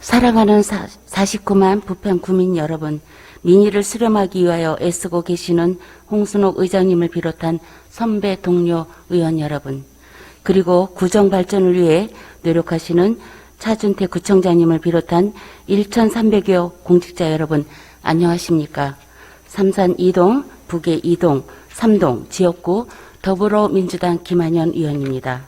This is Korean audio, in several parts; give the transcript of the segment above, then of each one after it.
사랑하는 49만 부평 구민 여러분, 민의를 수렴하기 위하여 애쓰고 계시는 홍순옥 의장님을 비롯한 선배 동료 의원 여러분, 그리고 구정 발전을 위해 노력하시는 차준태 구청장님을 비롯한 1,300여 공직자 여러분, 안녕하십니까? 삼산 2동, 북의 2동, 3동 지역구 더불어민주당 김한현 의원입니다.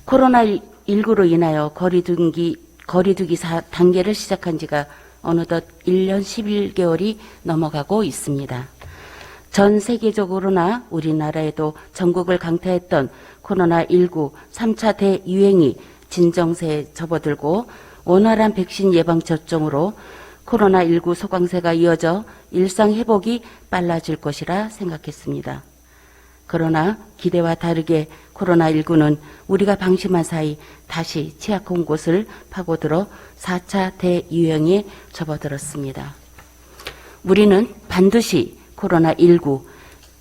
코로나19로 인하여 거리두기 4단계를 시작한 지가 어느덧 1년 11개월이 넘어가고 있습니다. 전 세계적으로나 우리나라에도 전국을 강타했던 코로나19 3차 대유행이 진정세에 접어들고 원활한 백신 예방 접종으로 코로나19 소강세가 이어져 일상 회복이 빨라질 것이라 생각했습니다. 그러나 기대와 다르게 코로나19는 우리가 방심한 사이 다시 취약한 곳을 파고들어 4차 대유행에 접어들었습니다. 우리는 반드시 코로나19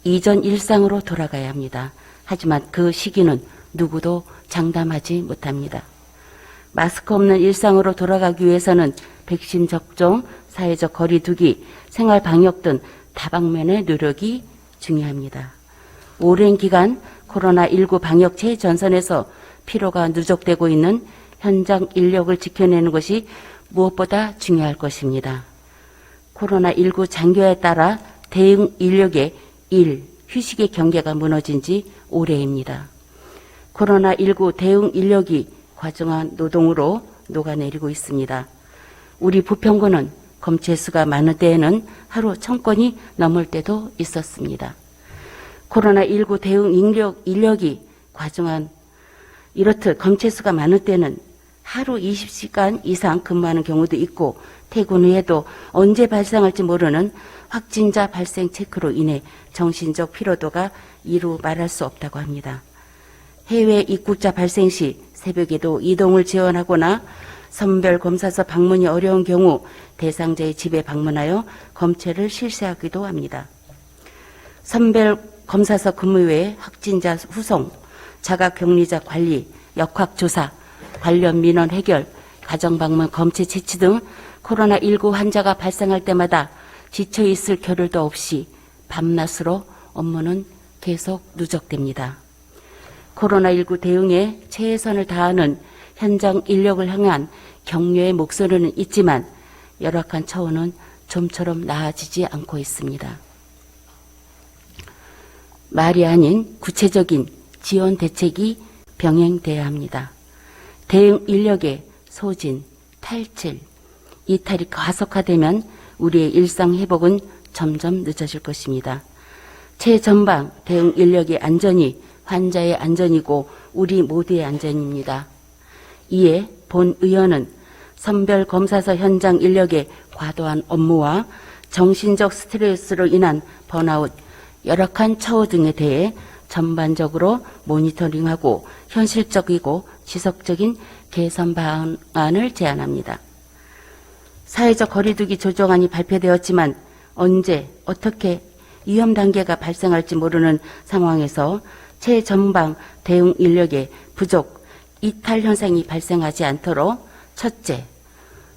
이전 일상으로 돌아가야 합니다. 하지만 그 시기는 누구도 장담하지 못합니다. 마스크 없는 일상으로 돌아가기 위해서는 백신 접종, 사회적 거리두기, 생활 방역 등 다방면의 노력이 중요합니다. 오랜 기간 코로나19 방역 최전선에서 피로가 누적되고 있는 현장 인력을 지켜내는 것이 무엇보다 중요할 것입니다. 코로나19 장기화에 따라 대응 인력의 일, 휴식의 경계가 무너진 지 오래입니다. 코로나19 대응 인력이 과중한 노동으로 녹아내리고 있습니다. 우리 부평구는 검체 수가 많은 때에는 하루 1000건이 넘을 때도 있었습니다. 코로나19 대응 인력이 과중한 이렇듯 검체 수가 많을 때는 하루 20시간 이상 근무하는 경우도 있고 퇴근 후에도 언제 발생할지 모르는 확진자 발생 체크로 인해 정신적 피로도가 이루 말할 수 없다고 합니다. 해외 입국자 발생 시 새벽에도 이동을 지원하거나 선별 검사소 방문이 어려운 경우 대상자의 집에 방문하여 검체를 실시하기도 합니다. 선별 검사소 근무 외에 확진자 후송, 자가격리자 관리, 역학조사, 관련 민원 해결, 가정방문 검체 채취 등 코로나19 환자가 발생할 때마다 지쳐있을 겨를도 없이 밤낮으로 업무는 계속 누적됩니다. 코로나19 대응에 최선을 다하는 현장 인력을 향한 격려의 목소리는 있지만 열악한 처우는 좀처럼 나아지지 않고 있습니다. 말이 아닌 구체적인 지원 대책이 병행돼야 합니다. 대응 인력의 소진, 탈출, 이탈이 가속화되면 우리의 일상 회복은 점점 늦어질 것입니다. 최전방 대응 인력의 안전이 환자의 안전이고 우리 모두의 안전입니다. 이에 본 의원은 선별검사소 현장 인력의 과도한 업무와 정신적 스트레스로 인한 번아웃, 열악한 처우 등에 대해 전반적으로 모니터링하고 현실적이고 지속적인 개선 방안을 제안합니다. 사회적 거리두기 조정안이 발표되었지만 언제 어떻게 위험 단계가 발생할지 모르는 상황에서 최전방 대응 인력의 부족, 이탈 현상이 발생하지 않도록 첫째,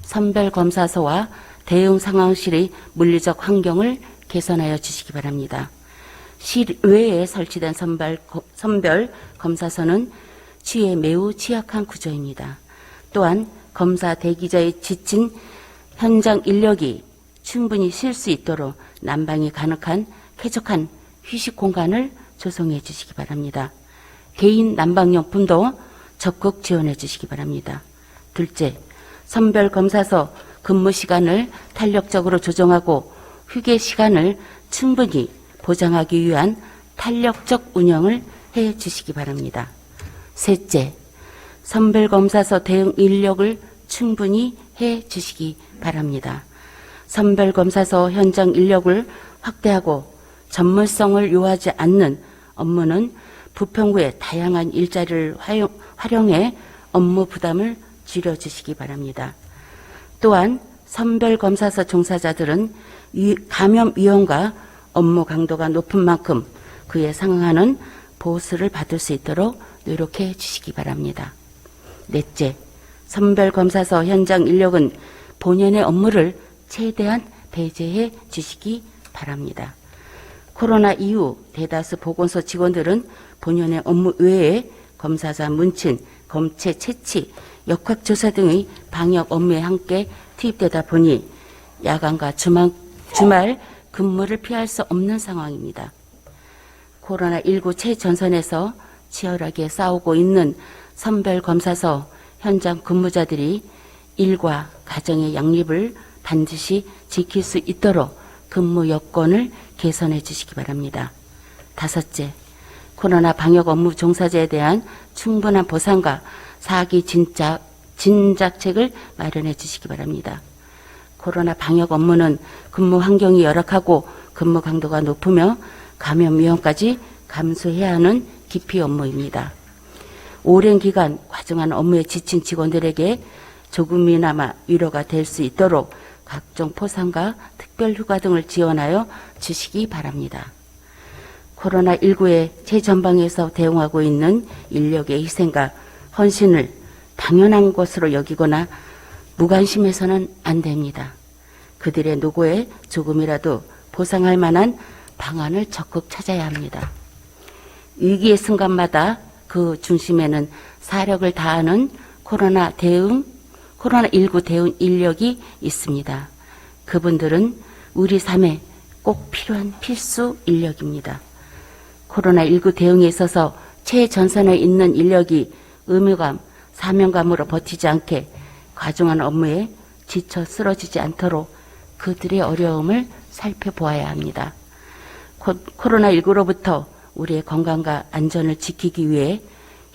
선별검사소와 대응 상황실의 물리적 환경을 개선하여 주시기 바랍니다. 실외에 설치된 선별검사소는 치유에 매우 취약한 구조입니다. 또한 검사 대기자에 지친 현장 인력이 충분히 쉴 수 있도록 난방이 가능한 쾌적한 휴식 공간을 조성해 주시기 바랍니다. 개인 난방용품도 적극 지원해 주시기 바랍니다. 둘째, 선별검사소 근무 시간을 탄력적으로 조정하고 휴게 시간을 충분히 보장하기 위한 탄력적 운영을 해 주시기 바랍니다. 셋째, 선별검사소 대응 인력을 충분히 해 주시기 바랍니다. 선별검사소 현장 인력을 확대하고 전문성을 요하지 않는 업무는 부평구의 다양한 일자리를 활용해 업무 부담을 줄여주시기 바랍니다. 또한 선별검사소 종사자들은 감염 위험과 업무 강도가 높은 만큼 그에 상응하는 보수를 받을 수 있도록 노력해 주시기 바랍니다. 넷째, 선별검사서 현장 인력은 본연의 업무를 최대한 배제해 주시기 바랍니다. 코로나 이후 대다수 보건소 직원들은 본연의 업무 외에 검사자 문친, 검체 채취, 역학조사 등의 방역 업무에 함께 투입되다 보니 야간과 주말 근무를 피할 수 없는 상황입니다. 코로나19 최전선에서 치열하게 싸우고 있는 선별검사서 현장 근무자들이 일과 가정의 양립을 반드시 지킬 수 있도록 근무 여건을 개선해 주시기 바랍니다. 다섯째, 코로나 방역 업무 종사자에 대한 충분한 보상과 사기 진작책을 마련해 주시기 바랍니다. 코로나 방역 업무는 근무 환경이 열악하고 근무 강도가 높으며 감염 위험까지 감수해야 하는 기피 업무입니다. 오랜 기간 과중한 업무에 지친 직원들에게 조금이나마 위로가 될 수 있도록 각종 포상과 특별휴가 등을 지원하여 주시기 바랍니다. 코로나19에 최전방에서 대응하고 있는 인력의 희생과 헌신을 당연한 것으로 여기거나 무관심해서는 안 됩니다. 그들의 노고에 조금이라도 보상할 만한 방안을 적극 찾아야 합니다. 위기의 순간마다 그 중심에는 사력을 다하는 코로나19 대응 인력이 있습니다. 그분들은 우리 삶에 꼭 필요한 필수 인력입니다. 코로나19 대응에 있어서 최전선에 있는 인력이 의무감, 사명감으로 버티지 않게 과중한 업무에 지쳐 쓰러지지 않도록 그들의 어려움을 살펴보아야 합니다. 코로나19로부터 우리의 건강과 안전을 지키기 위해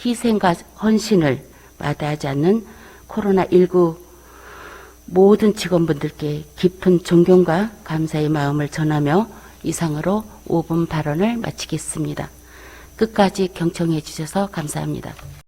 희생과 헌신을 마다하지 않는 코로나19 모든 직원분들께 깊은 존경과 감사의 마음을 전하며 이상으로 5분 발언을 마치겠습니다. 끝까지 경청해 주셔서 감사합니다.